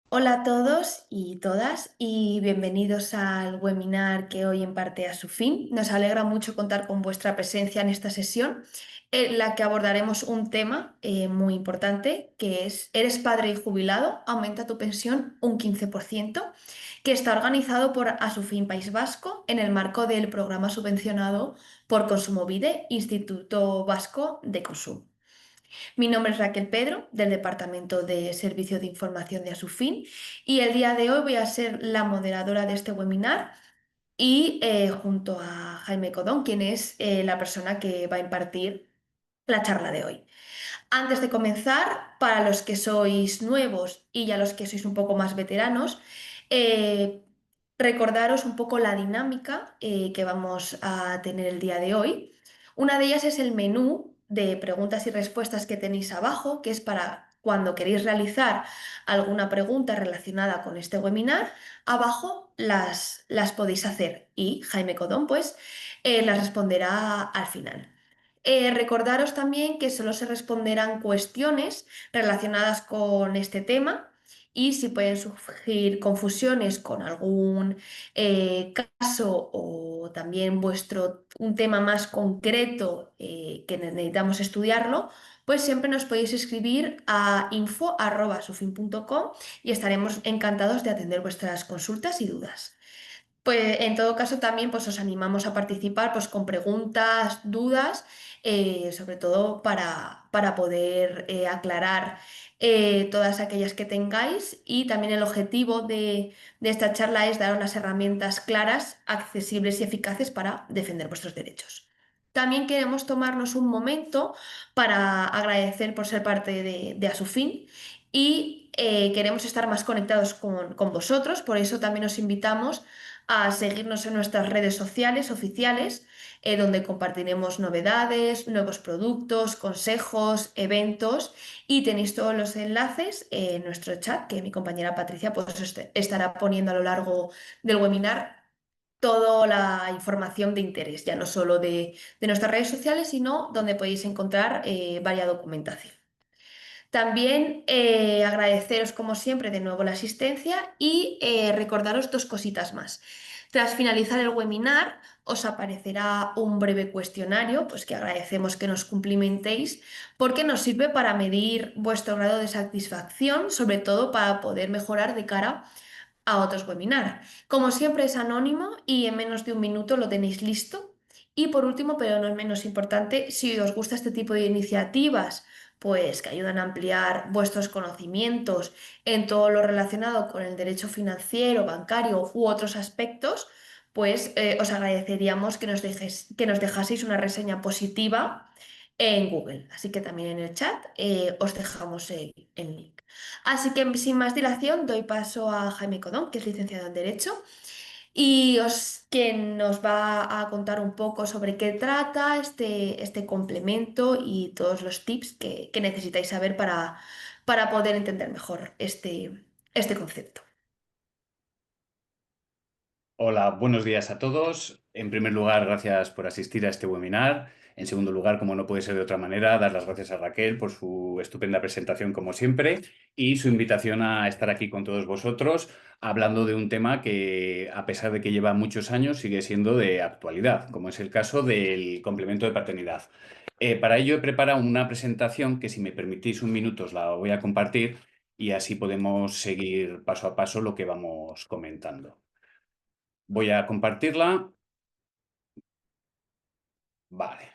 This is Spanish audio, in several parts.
Hola a todos y todas y bienvenidos al webinar que hoy imparte a su fin. Nos alegra mucho contar con vuestra presencia en esta sesión en la que abordaremos un tema muy importante que es ¿Eres padre y jubilado? Aumenta tu pensión un 15%, que está organizado por Asufin País Vasco en el marco del programa subvencionado por Kontsumobide, Instituto Vasco de Consumo. Mi nombre es Raquel Pedro, del Departamento de Servicio de Información de Asufin, y el día de hoy voy a ser la moderadora de este webinar y junto a Jaime Codón, quien es la persona que va a impartir la charla de hoy. Antes de comenzar, para los que sois nuevos y ya los que sois un poco más veteranos, eh, recordaros un poco la dinámica que vamos a tener el día de hoy. Una de ellas es el menú de preguntas y respuestas que tenéis abajo, que es para cuando queréis realizar alguna pregunta relacionada con este webinar, abajo las podéis hacer y Jaime Codón pues las responderá al final. Recordaros también que solo se responderán cuestiones relacionadas con este tema y si pueden surgir confusiones con algún caso o también un tema más concreto que necesitamos estudiarlo, pues siempre nos podéis escribir a info@sufin.com y estaremos encantados de atender vuestras consultas y dudas. Pues en todo caso también pues, os animamos a participar pues, con preguntas, dudas, sobre todo para poder aclarar todas aquellas que tengáis y también el objetivo de esta charla es daros las herramientas claras, accesibles y eficaces para defender vuestros derechos. También queremos tomarnos un momento para agradecer por ser parte de Asufin y queremos estar más conectados con vosotros, por eso también os invitamos a seguirnos en nuestras redes sociales oficiales, donde compartiremos novedades, nuevos productos, consejos, eventos y tenéis todos los enlaces en nuestro chat que mi compañera Patricia pues, estará poniendo a lo largo del webinar toda la información de interés, ya no solo de nuestras redes sociales, sino donde podéis encontrar varias documentación. También agradeceros como siempre de nuevo la asistencia y recordaros dos cositas más. Tras finalizar el webinar os aparecerá un breve cuestionario, pues que agradecemos que nos cumplimentéis porque nos sirve para medir vuestro grado de satisfacción, sobre todo para poder mejorar de cara a otros webinars. Como siempre es anónimo y en menos de un minuto lo tenéis listo. Y por último, pero no es menos importante, si os gusta este tipo de iniciativas, pues que ayudan a ampliar vuestros conocimientos en todo lo relacionado con el derecho financiero, bancario u otros aspectos, pues os agradeceríamos que nos dejaseis una reseña positiva en Google. Así que también en el chat os dejamos el link. Así que sin más dilación doy paso a Jaime Codón, que es licenciado en Derecho, que nos va a contar un poco sobre qué trata este complemento y todos los tips que necesitáis saber para poder entender mejor este concepto. Hola, buenos días a todos. En primer lugar, gracias por asistir a este webinar. En segundo lugar, como no puede ser de otra manera, dar las gracias a Raquel por su estupenda presentación, como siempre, y su invitación a estar aquí con todos vosotros, hablando de un tema que, a pesar de que lleva muchos años, sigue siendo de actualidad, como es el caso del complemento de paternidad. Para ello he preparado una presentación que, si me permitís un minuto, os la voy a compartir y así podemos seguir paso a paso lo que vamos comentando. Voy a compartirla. Vale,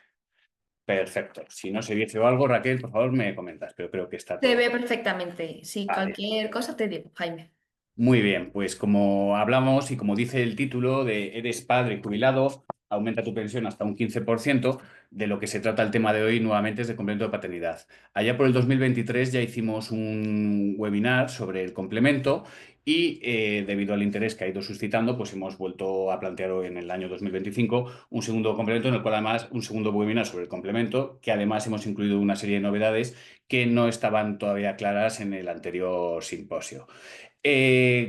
perfecto. Si no se dice o algo, Raquel, por favor, me comentas, pero creo que está Se todo. ve perfectamente. Si Vale. cualquier cosa te digo, Jaime. Muy bien, pues como hablamos y como dice el título de Eres padre jubilado, aumenta tu pensión hasta un 15%, de lo que se trata el tema de hoy nuevamente es de complemento de paternidad. Allá por el 2023 ya hicimos un webinar sobre el complemento y debido al interés que ha ido suscitando, pues hemos vuelto a plantear hoy en el año 2025 un segundo complemento, en el cual además un segundo webinar sobre el complemento, que además hemos incluido una serie de novedades que no estaban todavía claras en el anterior simposio.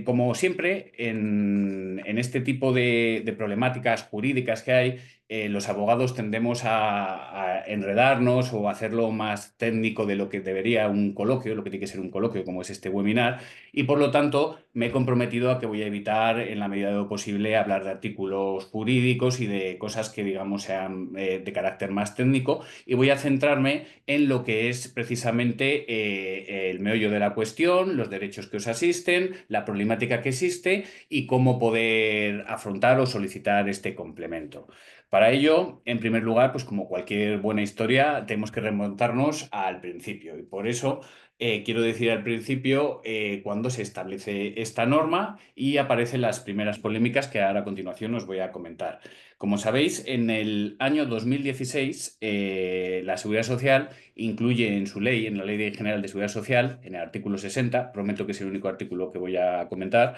Como siempre, en este tipo de problemáticas jurídicas que hay, los abogados tendemos a enredarnos o a hacerlo más técnico de lo que debería un coloquio, lo que tiene que ser un coloquio como es este webinar, y por lo tanto me he comprometido a que voy a evitar en la medida de lo posible hablar de artículos jurídicos y de cosas que digamos sean de carácter más técnico, y voy a centrarme en lo que es precisamente el meollo de la cuestión, los derechos que os asisten, la problemática que existe y cómo poder afrontar o solicitar este complemento. Para ello, en primer lugar, pues como cualquier buena historia, tenemos que remontarnos al principio. Y por eso quiero decir al principio cuándo se establece esta norma y aparecen las primeras polémicas que ahora a continuación os voy a comentar. Como sabéis, en el año 2016, la Seguridad Social incluye en su ley, en la Ley General de Seguridad Social, en el artículo 60, prometo que es el único artículo que voy a comentar,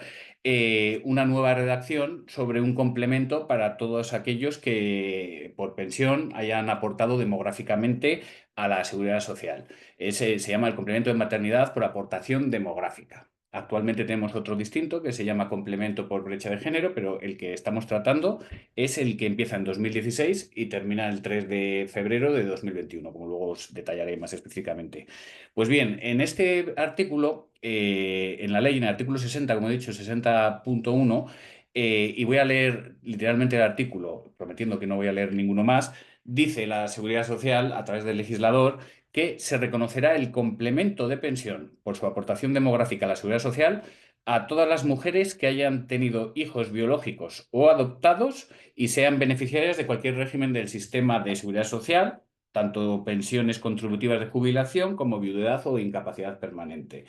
una nueva redacción sobre un complemento para todos aquellos que por pensión hayan aportado demográficamente a la seguridad social. Ese se llama el complemento de maternidad por aportación demográfica. Actualmente tenemos otro distinto que se llama complemento por brecha de género, pero el que estamos tratando es el que empieza en 2016 y termina el 3 de febrero de 2021, como luego os detallaré más específicamente. Pues bien, en este artículo, en la ley, en el artículo 60, como he dicho, 60.1, y voy a leer literalmente el artículo, prometiendo que no voy a leer ninguno más, dice la Seguridad Social, a través del legislador, que se reconocerá el complemento de pensión por su aportación demográfica a la Seguridad Social a todas las mujeres que hayan tenido hijos biológicos o adoptados y sean beneficiarias de cualquier régimen del sistema de seguridad social, tanto pensiones contributivas de jubilación como viudedad o incapacidad permanente.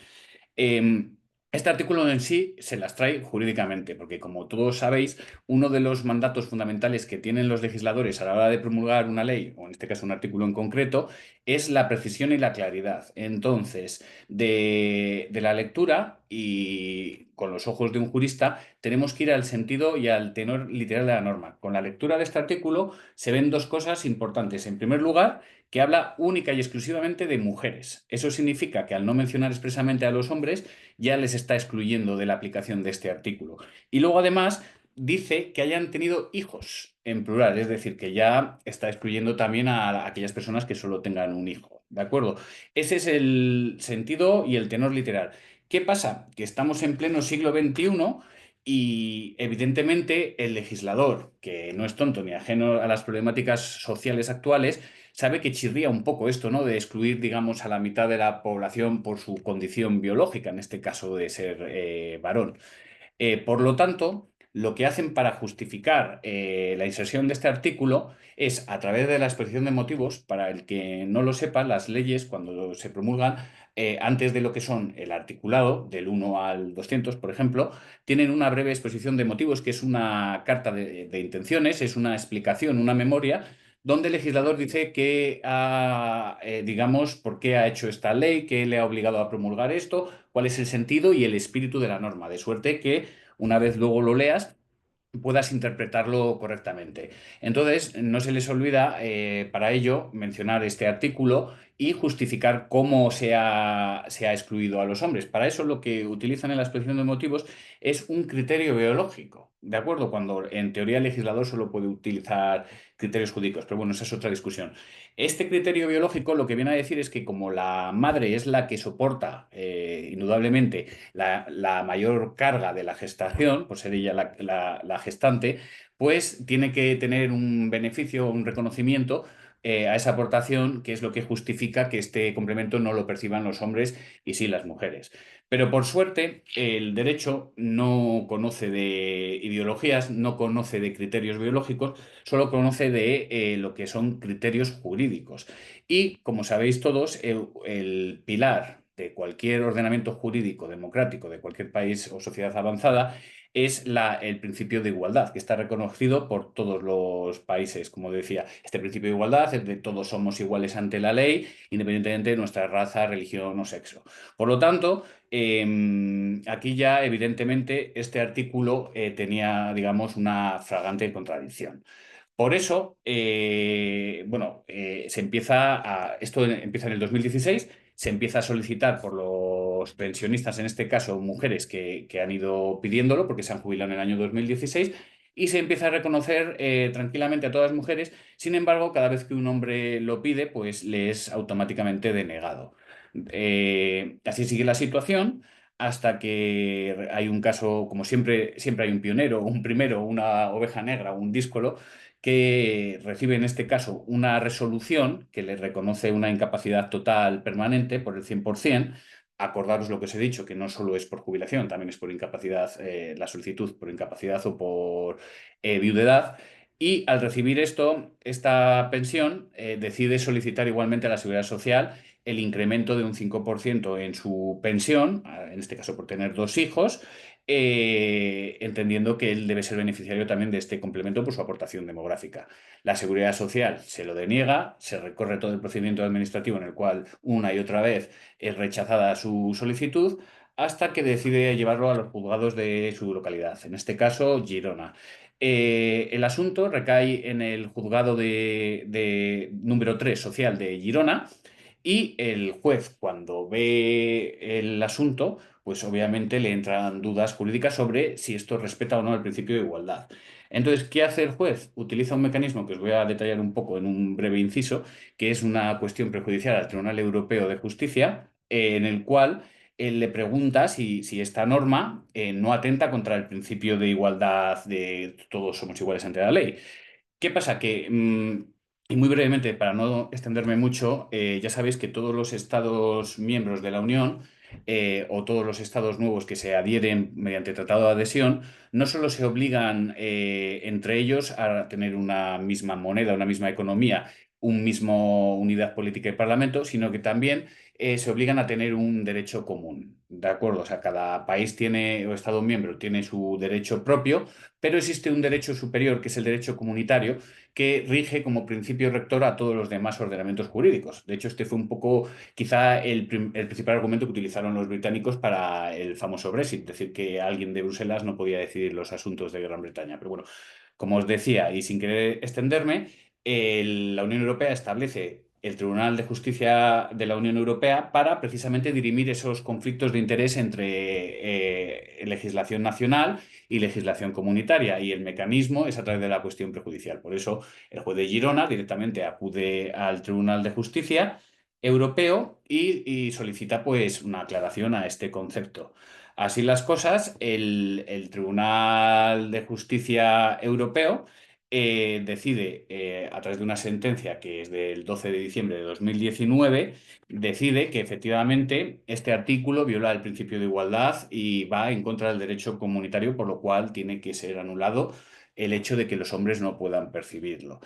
Eh, este artículo en sí se las trae jurídicamente, porque como todos sabéis, uno de los mandatos fundamentales que tienen los legisladores a la hora de promulgar una ley, o en este caso un artículo en concreto, es la precisión y la claridad. Entonces, de la lectura y con los ojos de un jurista, tenemos que ir al sentido y al tenor literal de la norma. Con la lectura de este artículo se ven dos cosas importantes. En primer lugar, que habla única y exclusivamente de mujeres. Eso significa que al no mencionar expresamente a los hombres, ya les está excluyendo de la aplicación de este artículo. Y luego además dice que hayan tenido hijos en plural, es decir, que ya está excluyendo también a aquellas personas que solo tengan un hijo. ¿De acuerdo? Ese es el sentido y el tenor literal. ¿Qué pasa? Que estamos en pleno siglo XXI y evidentemente el legislador, que no es tonto ni ajeno a las problemáticas sociales actuales, sabe que chirría un poco esto, ¿no? De excluir, digamos, a la mitad de la población por su condición biológica, en este caso de ser varón. Por lo tanto, lo que hacen para justificar la inserción de este artículo es, a través de la exposición de motivos, para el que no lo sepa, las leyes, cuando se promulgan, antes de lo que son el articulado, del 1 al 200, por ejemplo, tienen una breve exposición de motivos, que es una carta de intenciones, es una explicación, una memoria, donde el legislador dice que, digamos, por qué ha hecho esta ley, qué le ha obligado a promulgar esto, cuál es el sentido y el espíritu de la norma, de suerte que una vez luego lo leas puedas interpretarlo correctamente. Entonces, no se les olvida para ello mencionar este artículo y justificar cómo se ha excluido a los hombres. Para eso lo que utilizan en la exposición de motivos es un criterio biológico, ¿de acuerdo? Cuando en teoría el legislador solo puede utilizar criterios jurídicos, pero bueno, esa es otra discusión. Este criterio biológico lo que viene a decir es que como la madre es la que soporta indudablemente la mayor carga de la gestación, por ser ella la gestante, pues tiene que tener un beneficio, un reconocimiento a esa aportación, que es lo que justifica que este complemento no lo perciban los hombres y sí las mujeres. Pero por suerte, el derecho no conoce de ideologías, no conoce de criterios biológicos, solo conoce de lo que son criterios jurídicos. Y, como sabéis todos, el pilar de cualquier ordenamiento jurídico democrático de cualquier país o sociedad avanzada es el principio de igualdad, que está reconocido por todos los países. Como decía, este principio de igualdad es de todos somos iguales ante la ley, independientemente de nuestra raza, religión o sexo. Por lo tanto, aquí ya evidentemente este artículo tenía, digamos, una fragante contradicción. Por eso, bueno, esto empieza en el 2016, se empieza a solicitar por los pensionistas, en este caso mujeres que han ido pidiéndolo porque se han jubilado en el año 2016, y se empieza a reconocer tranquilamente a todas las mujeres. Sin embargo, cada vez que un hombre lo pide, pues le es automáticamente denegado. Así sigue la situación hasta que hay un caso, como siempre, siempre hay un pionero, un primero, una oveja negra, un díscolo, que recibe en este caso una resolución que le reconoce una incapacidad total permanente por el 100%. Acordaros lo que os he dicho, que no solo es por jubilación, también es por incapacidad, la solicitud por incapacidad o por viudedad. Y al recibir esta pensión, decide solicitar igualmente a la Seguridad Social el incremento de un 5% en su pensión, en este caso por tener dos hijos, entendiendo que él debe ser beneficiario también de este complemento por su aportación demográfica. La Seguridad Social se lo deniega, se recorre todo el procedimiento administrativo en el cual una y otra vez es rechazada su solicitud, hasta que decide llevarlo a los juzgados de su localidad, en este caso Girona. El asunto recae en el juzgado de número 3 social de Girona, y el juez, cuando ve el asunto, pues obviamente le entran dudas jurídicas sobre si esto respeta o no el principio de igualdad. Entonces, ¿qué hace el juez? Utiliza un mecanismo que os voy a detallar un poco en un breve inciso, que es una cuestión prejudicial al Tribunal Europeo de Justicia, en el cual él le pregunta si esta norma no atenta contra el principio de igualdad de todos somos iguales ante la ley. ¿Qué pasa? Y muy brevemente, para no extenderme mucho, ya sabéis que todos los Estados miembros de la Unión, o todos los Estados nuevos que se adhieren mediante tratado de adhesión, no solo se obligan entre ellos a tener una misma moneda, una misma economía, un mismo unidad política y parlamento, sino que también se obligan a tener un derecho común. ¿De acuerdo? O sea, cada país tiene, o Estado miembro tiene su derecho propio, pero existe un derecho superior, que es el derecho comunitario, que rige como principio rector a todos los demás ordenamientos jurídicos. De hecho, este fue un poco quizá el principal argumento que utilizaron los británicos para el famoso Brexit, es decir, que alguien de Bruselas no podía decidir los asuntos de Gran Bretaña. Pero bueno, como os decía, y sin querer extenderme, la Unión Europea establece el Tribunal de Justicia de la Unión Europea para precisamente dirimir esos conflictos de interés entre legislación nacional y legislación comunitaria, y el mecanismo es a través de la cuestión prejudicial. Por eso el juez de Girona directamente acude al Tribunal de Justicia Europeo y solicita pues una aclaración a este concepto. Así las cosas, el Tribunal de Justicia Europeo decide, a través de una sentencia que es del 12 de diciembre de 2019, decide que efectivamente este artículo viola el principio de igualdad y va en contra del derecho comunitario, por lo cual tiene que ser anulado el hecho de que los hombres no puedan percibirlo.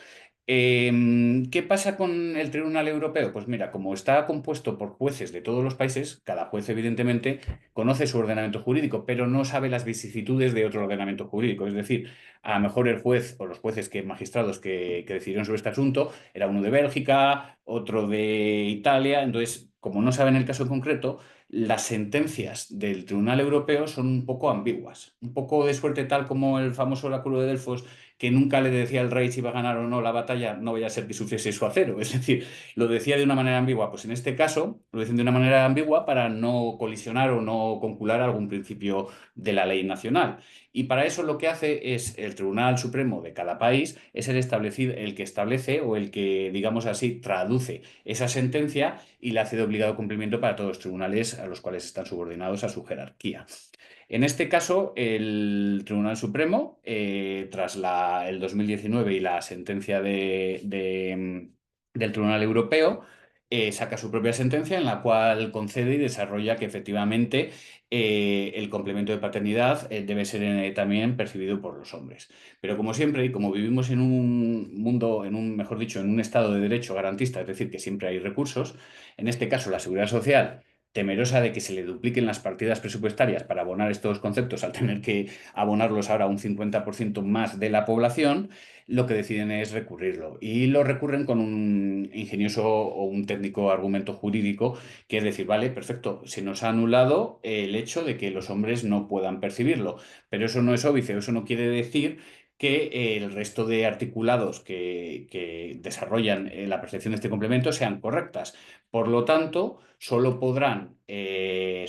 ¿Qué pasa con el Tribunal Europeo? Pues mira, como está compuesto por jueces de todos los países, cada juez evidentemente conoce su ordenamiento jurídico, pero no sabe las vicisitudes de otro ordenamiento jurídico. Es decir, a lo mejor el juez o los jueces magistrados que decidieron sobre este asunto era uno de Bélgica, otro de Italia. Entonces, como no saben el caso concreto, las sentencias del Tribunal Europeo son un poco ambiguas. Un poco de suerte, tal como el famoso oráculo de Delfos, que nunca le decía al rey si iba a ganar o no la batalla, no vaya a ser que sufriese su acero. Es decir, lo decía de una manera ambigua. Pues en este caso lo dicen de una manera ambigua para no colisionar o no concular algún principio de la ley nacional. Y para eso lo que hace es el Tribunal Supremo de cada país, es el que establece o el que, digamos así, traduce esa sentencia y la hace de obligado cumplimiento para todos los tribunales a los cuales están subordinados a su jerarquía. En este caso, el Tribunal Supremo, tras el 2019 y la sentencia del Tribunal Europeo, saca su propia sentencia en la cual concede y desarrolla que efectivamente el complemento de paternidad debe ser también percibido por los hombres. Pero como siempre, y como vivimos en un mundo, mejor dicho, en un estado de derecho garantista, es decir, que siempre hay recursos, en este caso la Seguridad Social, temerosa de que se le dupliquen las partidas presupuestarias para abonar estos conceptos, al tener que abonarlos ahora a un 50% más de la población, lo que deciden es recurrirlo. Y lo recurren con un ingenioso o un técnico argumento jurídico, que es decir, vale, perfecto, se nos ha anulado el hecho de que los hombres no puedan percibirlo, pero eso no es óbice, eso no quiere decir que el resto de articulados que desarrollan la percepción de este complemento sean correctas. Por lo tanto, solo podrán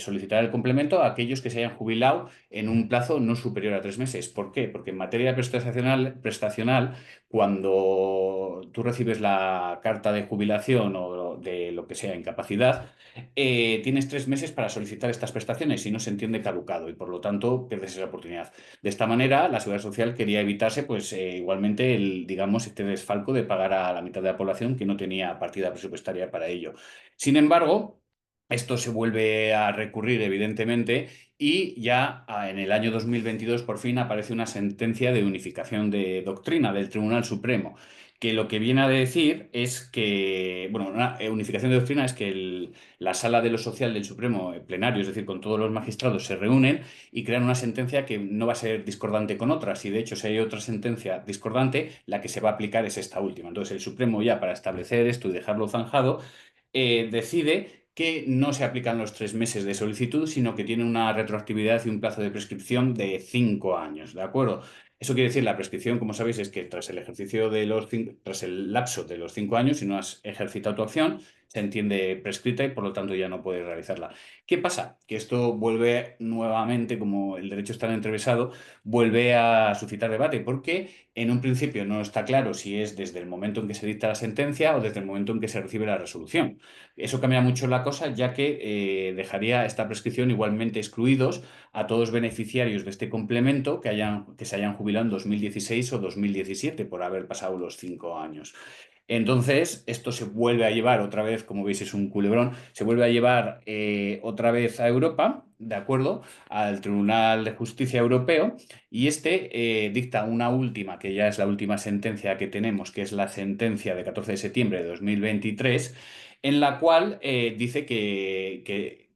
solicitar el complemento a aquellos que se hayan jubilado en un plazo no superior a 3 meses. ¿Por qué? Porque en materia prestacional, cuando tú recibes la carta de jubilación o de lo que sea, incapacidad, tienes 3 meses para solicitar estas prestaciones y no se entiende caducado y por lo tanto pierdes esa oportunidad. De esta manera, la Seguridad Social quería evitarse, pues, igualmente, digamos, este desfalco de pagar a la mitad de la población que no tenía partida presupuestaria para ello. Sin embargo, esto se vuelve a recurrir, evidentemente, y ya en el año 2022 por fin aparece una sentencia de unificación de doctrina del Tribunal Supremo, que lo que viene a decir es que, bueno, una unificación de doctrina es que la Sala de lo Social del Supremo plenario, es decir, con todos los magistrados, se reúnen y crean una sentencia que no va a ser discordante con otras, y de hecho, si hay otra sentencia discordante, la que se va a aplicar es esta última. Entonces, el Supremo, ya para establecer esto y dejarlo zanjado, decide que no se aplican los 3 meses de solicitud, sino que tiene una retroactividad y un plazo de prescripción de 5 años, ¿de acuerdo? Eso quiere decir, la prescripción, como sabéis, es que tras el ejercicio de tras el lapso de los 5 años, si no has ejercitado tu acción, se entiende prescrita y por lo tanto ya no puedes realizarla. ¿Qué pasa? Que esto vuelve nuevamente, como el derecho está entrevesado, vuelve a suscitar debate, porque en un principio no está claro si es desde el momento en que se dicta la sentencia o desde el momento en que se recibe la resolución. Eso cambia mucho la cosa, ya que dejaría esta prescripción igualmente excluidos a todos beneficiarios de este complemento que se hayan jubilado en 2016 o 2017 por haber pasado los 5 años. Entonces, esto se vuelve a llevar otra vez, como veis, es un culebrón, se vuelve a llevar otra vez a Europa, ¿de acuerdo? Al Tribunal de Justicia Europeo, y este dicta una última, que ya es la última sentencia que tenemos, que es la sentencia de 14 de septiembre de 2023, en la cual dice que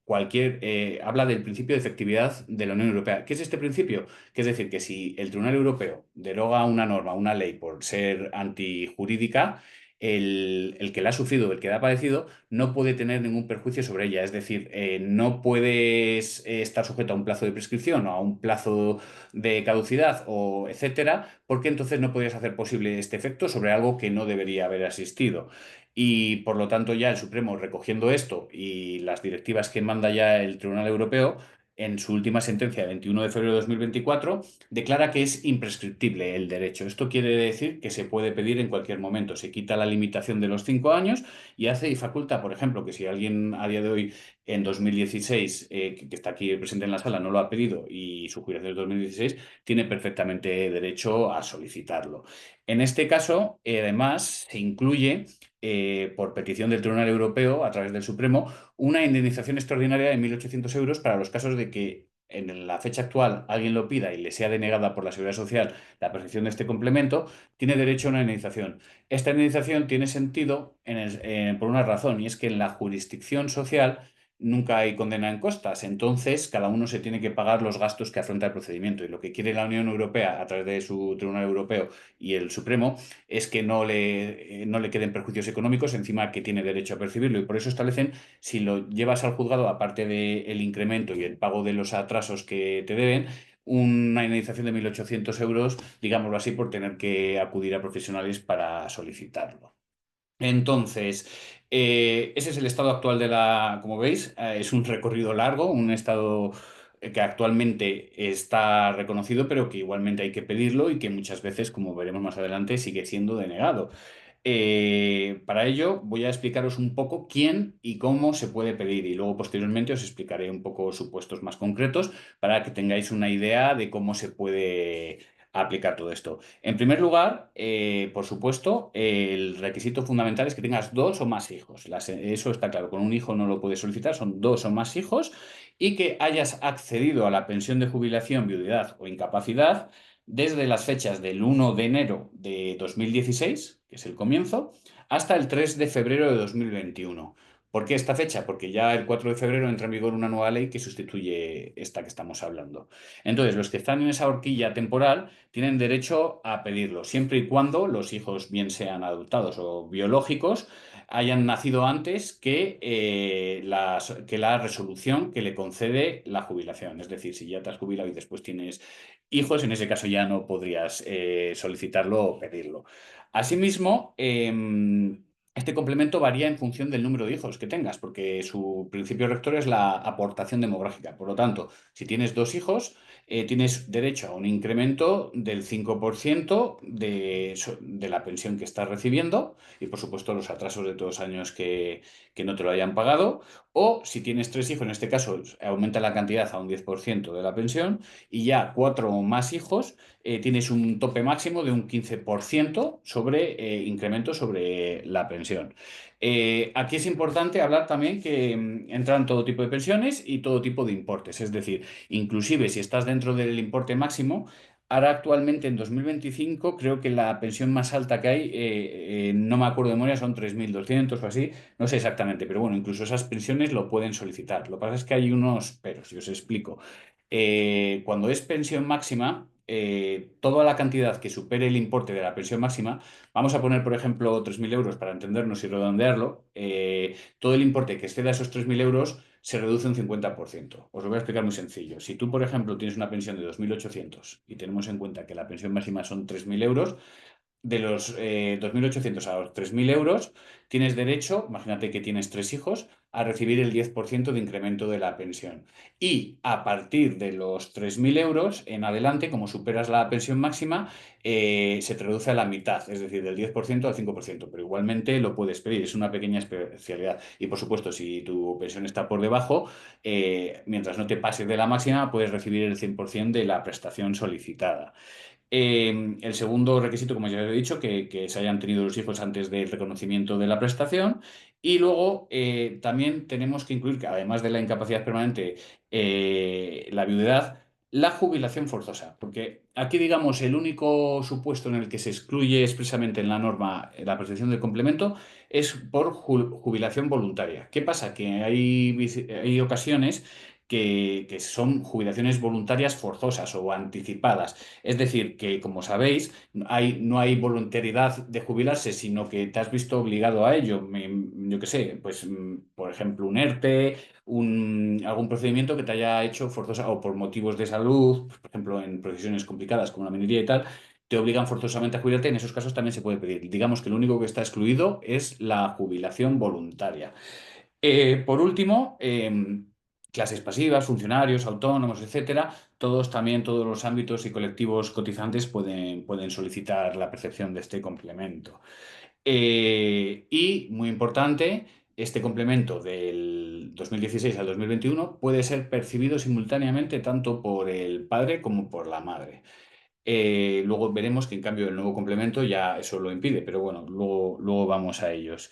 habla del principio de efectividad de la Unión Europea. ¿Qué es este principio? Que es decir, que si el Tribunal Europeo deroga una norma, una ley, por ser antijurídica, el que la ha sufrido, el que la ha padecido, no puede tener ningún perjuicio sobre ella. Es decir, no puedes estar sujeto a un plazo de prescripción o a un plazo de caducidad o etcétera, porque entonces no podrías hacer posible este efecto sobre algo que no debería haber asistido. Y por lo tanto, ya el Supremo, recogiendo esto y las directivas que manda ya el Tribunal Europeo, en su última sentencia de 21 de febrero de 2024, declara que es imprescriptible el derecho. Esto quiere decir que se puede pedir en cualquier momento. Se quita la limitación de los 5 años y hace y faculta, por ejemplo, que si alguien a día de hoy, en 2016, que está aquí presente en la sala, no lo ha pedido y su jubilación es 2016, tiene perfectamente derecho a solicitarlo. En este caso, además, se incluye, por petición del Tribunal Europeo, a través del Supremo, una indemnización extraordinaria de 1.800 euros para los casos de que en la fecha actual alguien lo pida y le sea denegada por la Seguridad Social la percepción de este complemento, tiene derecho a una indemnización. Esta indemnización tiene sentido por una razón, y es que en la jurisdicción social nunca hay condena en costas, entonces cada uno se tiene que pagar los gastos que afronta el procedimiento. Y lo que quiere la Unión Europea, a través de su Tribunal Europeo y el Supremo, es que no le queden perjuicios económicos, encima que tiene derecho a percibirlo, y por eso establecen, si lo llevas al juzgado, aparte del incremento y el pago de los atrasos que te deben, una indemnización de 1.800 euros, digámoslo así, por tener que acudir a profesionales para solicitarlo. Entonces, ese es el estado actual como veis, es un recorrido largo, un estado que actualmente está reconocido, pero que igualmente hay que pedirlo y que muchas veces, como veremos más adelante, sigue siendo denegado. Para ello voy a explicaros un poco quién y cómo se puede pedir, y luego posteriormente os explicaré un poco supuestos más concretos para que tengáis una idea de cómo se puede aplicar todo esto. En primer lugar, por supuesto, el requisito fundamental es que tengas dos o más hijos. Eso está claro, con un hijo no lo puedes solicitar, son dos o más hijos, y que hayas accedido a la pensión de jubilación, viudedad o incapacidad desde las fechas del 1 de enero de 2016, que es el comienzo, hasta el 3 de febrero de 2021. ¿Por qué esta fecha? Porque ya el 4 de febrero entra en vigor una nueva ley que sustituye esta que estamos hablando. Entonces, los que están en esa horquilla temporal tienen derecho a pedirlo, siempre y cuando los hijos, bien sean adoptados o biológicos, hayan nacido antes que la resolución que le concede la jubilación. Es decir, si ya te has jubilado y después tienes hijos, en ese caso ya no podrías solicitarlo o pedirlo. Asimismo, Este complemento varía en función del número de hijos que tengas, porque su principio rector es la aportación demográfica. Por lo tanto, si tienes dos hijos, tienes derecho a un incremento del 5% de la pensión que estás recibiendo y, por supuesto, los atrasos de todos los años que no te lo hayan pagado. O si tienes tres hijos, en este caso, aumenta la cantidad a un 10% de la pensión y ya cuatro o más hijos tienes un tope máximo de un 15% sobre incremento sobre la pensión. Aquí es importante hablar también que entran todo tipo de pensiones y todo tipo de importes, es decir, inclusive si estás dentro del importe máximo, ahora actualmente en 2025 creo que la pensión más alta que hay, no me acuerdo de memoria, son 3.200 o así, no sé exactamente, pero bueno, incluso esas pensiones lo pueden solicitar. Lo que pasa es que hay unos peros, y os explico. Cuando es pensión máxima, toda la cantidad que supere el importe de la pensión máxima, vamos a poner, por ejemplo, 3.000 euros para entendernos y redondearlo, todo el importe que exceda esos 3.000 euros se reduce un 50%. Os lo voy a explicar muy sencillo. Si tú, por ejemplo, tienes una pensión de 2.800 y tenemos en cuenta que la pensión máxima son 3.000 euros, de los 2.800 a los 3.000 euros, tienes derecho, imagínate que tienes tres hijos, a recibir el 10% de incremento de la pensión. Y a partir de los 3.000 euros en adelante, como superas la pensión máxima, se te reduce a la mitad, es decir, del 10% al 5%, pero igualmente lo puedes pedir, es una pequeña especialidad. Y por supuesto, si tu pensión está por debajo, mientras no te pases de la máxima, puedes recibir el 100% de la prestación solicitada. El segundo requisito, como ya he dicho, que se hayan tenido los hijos antes del reconocimiento de la prestación. Y luego también tenemos que incluir, que además de la incapacidad permanente, la viudedad, la jubilación forzosa. Porque aquí, digamos, el único supuesto en el que se excluye expresamente en la norma la prestación del complemento es por jubilación voluntaria. ¿Qué pasa? Que hay ocasiones que son jubilaciones voluntarias forzosas o anticipadas. Es decir, que como sabéis, no hay voluntariedad de jubilarse, sino que te has visto obligado a ello. Yo qué sé, pues por ejemplo, un ERTE, algún procedimiento que te haya hecho forzosa o por motivos de salud, por ejemplo, en profesiones complicadas como la minería y tal. Te obligan forzosamente a jubilarte, en esos casos también se puede pedir. Digamos que lo único que está excluido es la jubilación voluntaria. Por último, clases pasivas, funcionarios, autónomos, etcétera, todos los ámbitos y colectivos cotizantes pueden solicitar la percepción de este complemento. Y, muy importante, este complemento del 2016 al 2021 puede ser percibido simultáneamente tanto por el padre como por la madre. Luego veremos que en cambio el nuevo complemento ya eso lo impide, pero bueno, luego vamos a ellos.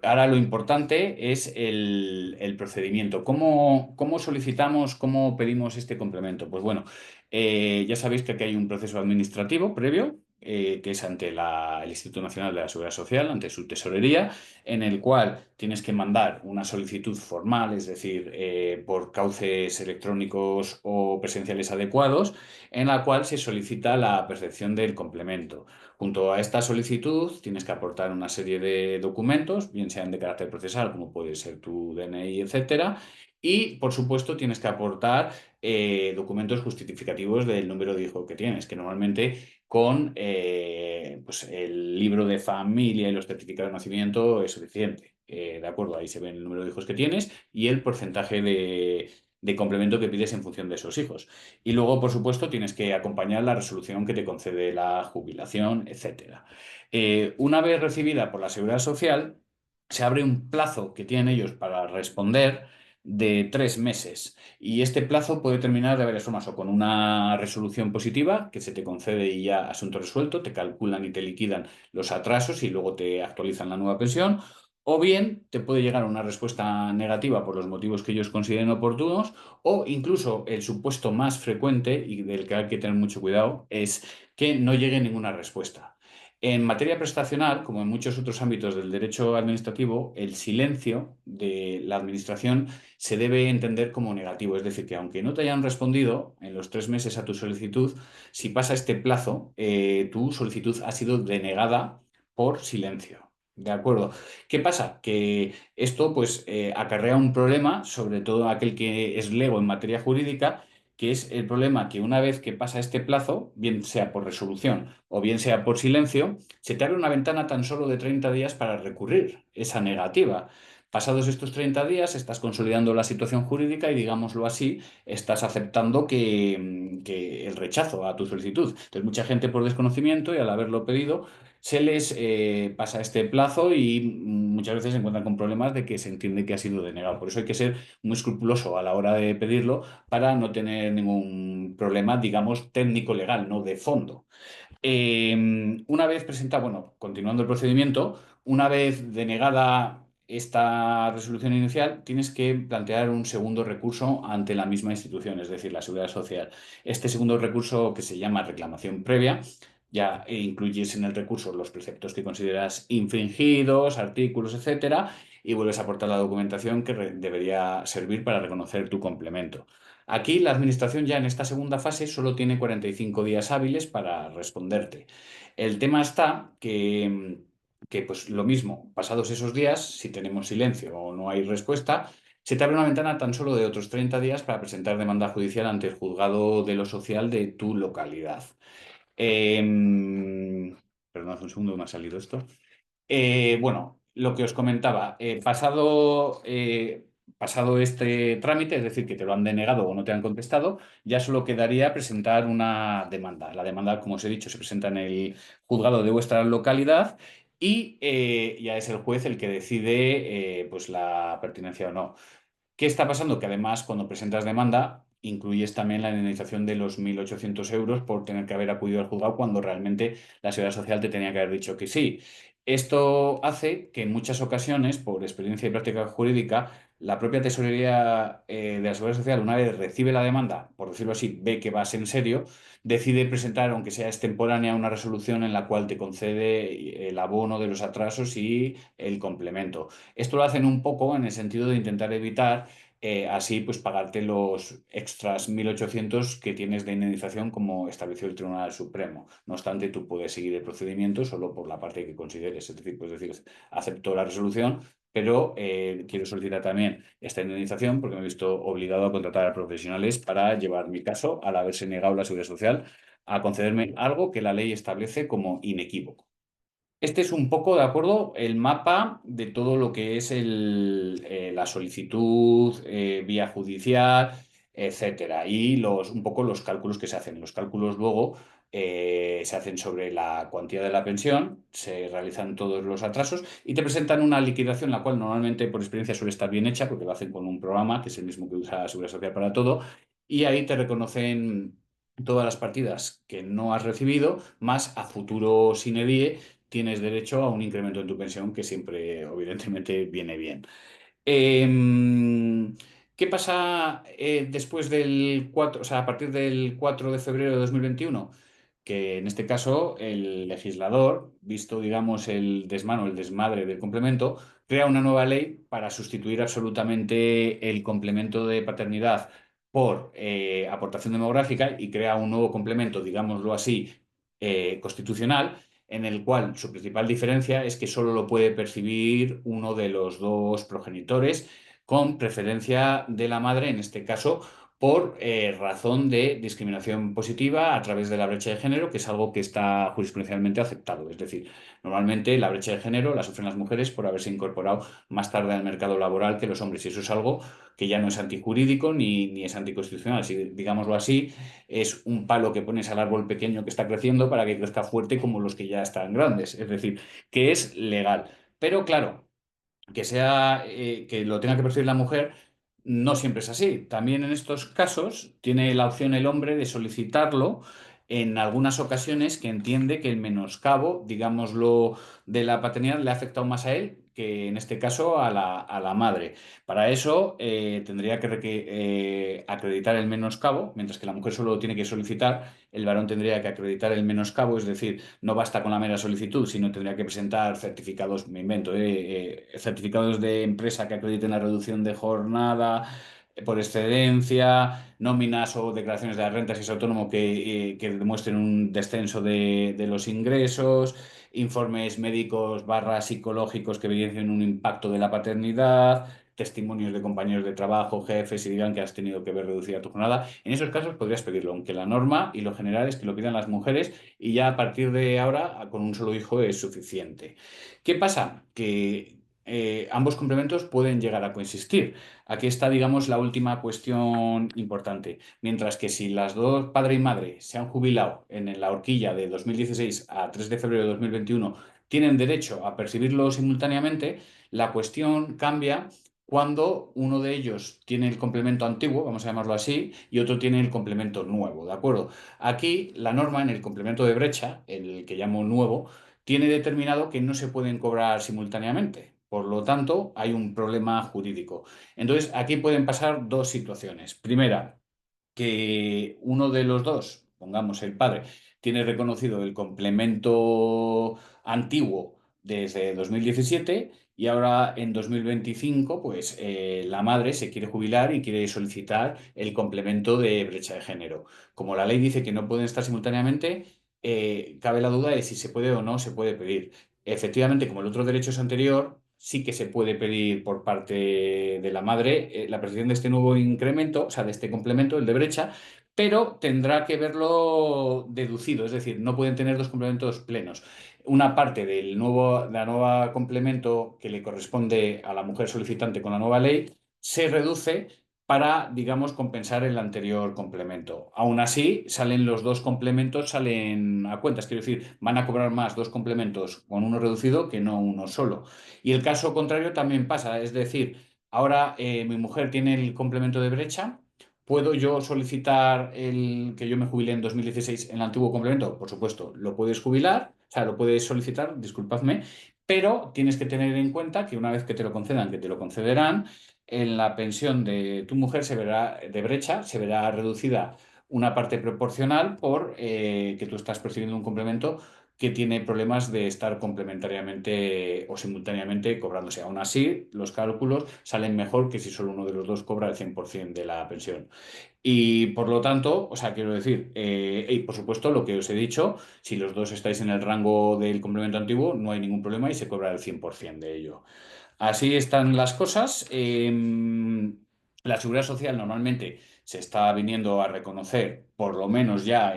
Ahora lo importante es el procedimiento. ¿Cómo solicitamos, cómo pedimos este complemento? Pues bueno, ya sabéis que aquí hay un proceso administrativo previo, que es ante el Instituto Nacional de la Seguridad Social, ante su tesorería, en el cual tienes que mandar una solicitud formal, es decir, por cauces electrónicos o presenciales adecuados, en la cual se solicita la percepción del complemento. Junto a esta solicitud tienes que aportar una serie de documentos, bien sean de carácter procesal, como puede ser tu DNI, etcétera, y por supuesto tienes que aportar documentos justificativos del número de hijos que tienes, que normalmente con pues el libro de familia y los certificados de nacimiento es suficiente. ¿De acuerdo? Ahí se ven el número de hijos que tienes y el porcentaje de complemento que pides en función de esos hijos. Y luego, por supuesto, tienes que acompañar la resolución que te concede la jubilación, etcétera. Una vez recibida por la Seguridad Social, se abre un plazo que tienen ellos para responder de 3 meses. Y este plazo puede terminar de varias formas, o con una resolución positiva que se te concede y ya asunto resuelto, te calculan y te liquidan los atrasos y luego te actualizan la nueva pensión. O bien te puede llegar una respuesta negativa por los motivos que ellos consideren oportunos, o incluso el supuesto más frecuente y del que hay que tener mucho cuidado es que no llegue ninguna respuesta. En materia prestacional, como en muchos otros ámbitos del derecho administrativo, el silencio de la administración se debe entender como negativo. Es decir, que aunque no te hayan respondido en los 3 meses a tu solicitud, si pasa este plazo, tu solicitud ha sido denegada por silencio. ¿De acuerdo? ¿Qué pasa? Que esto pues acarrea un problema, sobre todo aquel que es lego en materia jurídica, que es el problema que una vez que pasa este plazo, bien sea por resolución o bien sea por silencio, se te abre una ventana tan solo de 30 días para recurrir esa negativa. Pasados estos 30 días, estás consolidando la situación jurídica y, digámoslo así, estás aceptando que el rechazo a tu solicitud. Entonces, mucha gente por desconocimiento y al haberlo pedido, se les pasa este plazo y muchas veces se encuentran con problemas de que se entiende que ha sido denegado. Por eso hay que ser muy escrupuloso a la hora de pedirlo para no tener ningún problema, digamos, técnico-legal, no de fondo. Una vez presentado, bueno, continuando el procedimiento, una vez denegada esta resolución inicial, tienes que plantear un segundo recurso ante la misma institución, es decir, la Seguridad Social. Este segundo recurso, que se llama reclamación previa, ya incluyes en el recurso los preceptos que consideras infringidos, artículos, etcétera, y vuelves a aportar la documentación que debería servir para reconocer tu complemento. Aquí la Administración ya en esta segunda fase solo tiene 45 días hábiles para responderte. El tema está que, pues lo mismo, pasados esos días, si tenemos silencio o no hay respuesta, se te abre una ventana tan solo de otros 30 días para presentar demanda judicial ante el juzgado de lo social de tu localidad. Perdón, un segundo, me ha salido esto. Bueno, lo que os comentaba, pasado este trámite, es decir, que te lo han denegado o no te han contestado, ya solo quedaría presentar una demanda. La demanda, como os he dicho, se presenta en el juzgado de vuestra localidad y ya es el juez el que decide pues la pertinencia o no. ¿Qué está pasando? Que además, cuando presentas demanda, incluyes también la indemnización de los 1.800 euros por tener que haber acudido al juzgado cuando realmente la Seguridad Social te tenía que haber dicho que sí. Esto hace que en muchas ocasiones, por experiencia y práctica jurídica, la propia tesorería de la Seguridad Social, una vez recibe la demanda, por decirlo así, ve que vas en serio, decide presentar, aunque sea extemporánea, una resolución en la cual te concede el abono de los atrasos y el complemento. Esto lo hacen un poco en el sentido de intentar evitar así pues pagarte los extras 1.800 que tienes de indemnización como estableció el Tribunal Supremo. No obstante, tú puedes seguir el procedimiento solo por la parte que consideres. Es decir, puedes decir, acepto la resolución, pero quiero solicitar también esta indemnización porque me he visto obligado a contratar a profesionales para llevar mi caso al haberse negado la Seguridad Social a concederme algo que la ley establece como inequívoco. Este es un poco, de acuerdo, el mapa de todo lo que es la solicitud vía judicial, etcétera, y un poco los cálculos que se hacen. Los cálculos luego se hacen sobre la cuantía de la pensión, se realizan todos los atrasos y te presentan una liquidación, la cual normalmente por experiencia suele estar bien hecha porque lo hacen con un programa que es el mismo que usa la Seguridad Social para todo, y ahí te reconocen todas las partidas que no has recibido, más a futuro sine die tienes derecho a un incremento en tu pensión que siempre, evidentemente, viene bien. ¿Qué pasa después del 4, o sea, a partir del 4 de febrero de 2021? Que en este caso el legislador, visto, digamos, el desmano, el desmadre del complemento, crea una nueva ley para sustituir absolutamente el complemento de paternidad por aportación demográfica y crea un nuevo complemento, digámoslo así, constitucional en el cual su principal diferencia es que solo lo puede percibir uno de los dos progenitores, con preferencia de la madre, en este caso, por razón de discriminación positiva a través de la brecha de género, que es algo que está jurisprudencialmente aceptado. Es decir, normalmente la brecha de género la sufren las mujeres por haberse incorporado más tarde al mercado laboral que los hombres, y eso es algo que ya no es antijurídico ni es anticonstitucional. Si, digámoslo así, es un palo que pones al árbol pequeño que está creciendo para que crezca fuerte como los que ya están grandes. Es decir, que es legal. Pero claro, que lo tenga que percibir la mujer, no siempre es así. También en estos casos tiene la opción el hombre de solicitarlo en algunas ocasiones que entiende que el menoscabo, digámoslo, de la paternidad le ha afectado más a él que en este caso a la madre. Para eso tendría que acreditar el menoscabo, mientras que la mujer solo tiene que solicitar, el varón tendría que acreditar el menoscabo, es decir, no basta con la mera solicitud, sino tendría que presentar certificados, me invento, certificados de empresa que acrediten la reducción de jornada por excedencia, nóminas o declaraciones de la renta si es autónomo que demuestren un descenso de los ingresos, informes médicos barra psicológicos que evidencien un impacto de la paternidad, testimonios de compañeros de trabajo, jefes, y digan que has tenido que ver reducida tu jornada. En esos casos podrías pedirlo, aunque la norma y lo general es que lo pidan las mujeres y ya a partir de ahora con un solo hijo es suficiente. ¿Qué pasa? Que ambos complementos pueden llegar a coexistir. Aquí está, digamos, la última cuestión importante. Mientras que si las dos, padre y madre, se han jubilado en la horquilla de 2016 a 3 de febrero de 2021, tienen derecho a percibirlo simultáneamente, la cuestión cambia cuando uno de ellos tiene el complemento antiguo, vamos a llamarlo así, y otro tiene el complemento nuevo, ¿de acuerdo? Aquí la norma en el complemento de brecha, el que llamo nuevo, tiene determinado que no se pueden cobrar simultáneamente. Por lo tanto, hay un problema jurídico. Entonces, aquí pueden pasar dos situaciones. Primera, que uno de los dos, pongamos el padre, tiene reconocido el complemento antiguo desde 2017 y ahora en 2025, pues la madre se quiere jubilar y quiere solicitar el complemento de brecha de género. Como la ley dice que no pueden estar simultáneamente, cabe la duda de si se puede o no se puede pedir. Efectivamente, como el otro derecho es anterior, sí que se puede pedir por parte de la madre la percepción de este nuevo incremento, o sea, de este complemento, el de brecha, pero tendrá que verlo deducido, es decir, no pueden tener dos complementos plenos. Una parte de la nueva complemento que le corresponde a la mujer solicitante con la nueva ley se reduce para, digamos, compensar el anterior complemento. Aún así, salen los dos complementos, salen a cuentas, quiero decir, van a cobrar más dos complementos con uno reducido que no uno solo. Y el caso contrario también pasa, es decir, ahora mi mujer tiene el complemento de brecha. ¿Puedo yo solicitar el que yo me jubilé en 2016 en el antiguo complemento? Por supuesto, lo puedes jubilar, o sea, lo puedes solicitar, disculpadme, pero tienes que tener en cuenta que una vez que te lo concedan, que te lo concederán, en la pensión de tu mujer se verá de brecha, se verá reducida una parte proporcional por que tú estás percibiendo un complemento que tiene problemas de estar complementariamente o simultáneamente cobrándose. Aún así, los cálculos salen mejor que si solo uno de los dos cobra el 100% de la pensión. Y por lo tanto, o sea, quiero decir, y por supuesto, lo que os he dicho, si los dos estáis en el rango del complemento antiguo, no hay ningún problema y se cobra el 100% de ello. Así están las cosas. La seguridad social normalmente se está viniendo a reconocer, por lo menos ya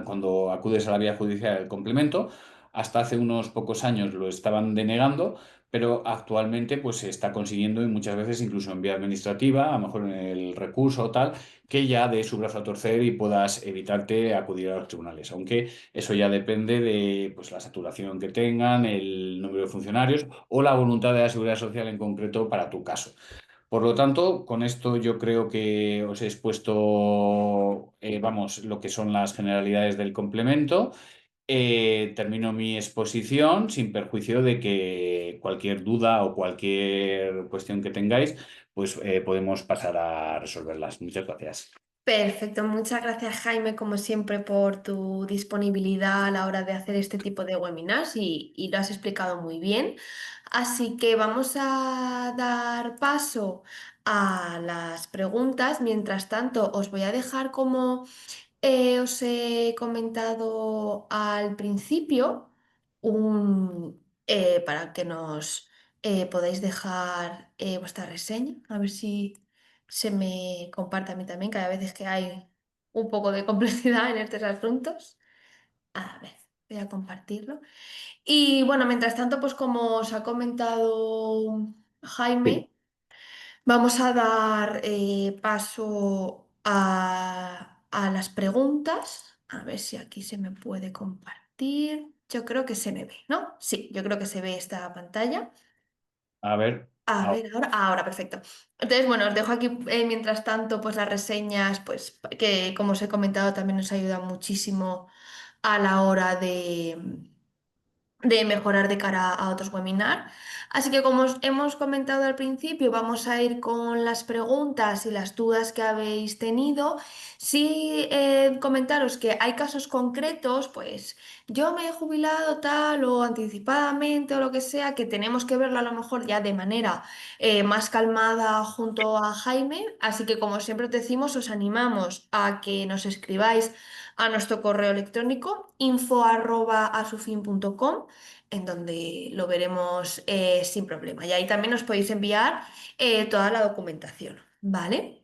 cuando acudes a la vía judicial, el complemento. Hasta hace unos pocos años lo estaban denegando, pero actualmente pues se está consiguiendo y muchas veces incluso en vía administrativa, a lo mejor en el recurso o tal, que ya dé su brazo a torcer y puedas evitarte acudir a los tribunales. Aunque eso ya depende de pues, la saturación que tengan, el número de funcionarios o la voluntad de la Seguridad Social en concreto para tu caso. Por lo tanto, con esto yo creo que os he expuesto, vamos, lo que son las generalidades del complemento. Termino mi exposición sin perjuicio de que cualquier duda o cualquier cuestión que tengáis, pues podemos pasar a resolverlas. Muchas gracias. Perfecto, muchas gracias Jaime, como siempre, por tu disponibilidad a la hora de hacer este tipo de webinars y lo has explicado muy bien. Así que vamos a dar paso a las preguntas. Mientras tanto, os voy a dejar como os he comentado al principio, para que nos podáis dejar vuestra reseña, a ver si se me comparte a mí también, cada vez es que hay un poco de complejidad en estos asuntos. A ver, voy a compartirlo. Y bueno, mientras tanto, pues como os ha comentado Sí. Jaime, vamos a dar paso a las preguntas. A ver si aquí se me puede compartir. Yo creo que se me ve, ¿no? Sí, yo creo que se ve esta pantalla. A ver, A ver, ahora perfecto. Entonces, bueno, os dejo aquí mientras tanto, pues las reseñas, pues que como os he comentado también nos ayuda muchísimo a la hora de mejorar de cara a otros webinars. Así que como os hemos comentado al principio, vamos a ir con las preguntas y las dudas que habéis tenido. Sí, comentaros que hay casos concretos, pues yo me he jubilado tal o anticipadamente o lo que sea, que tenemos que verlo a lo mejor ya de manera más calmada junto a Jaime. Así que como siempre os decimos, os animamos a que nos escribáis a nuestro correo electrónico info@asufin.com en donde lo veremos sin problema. Y ahí también os podéis enviar toda la documentación, ¿vale?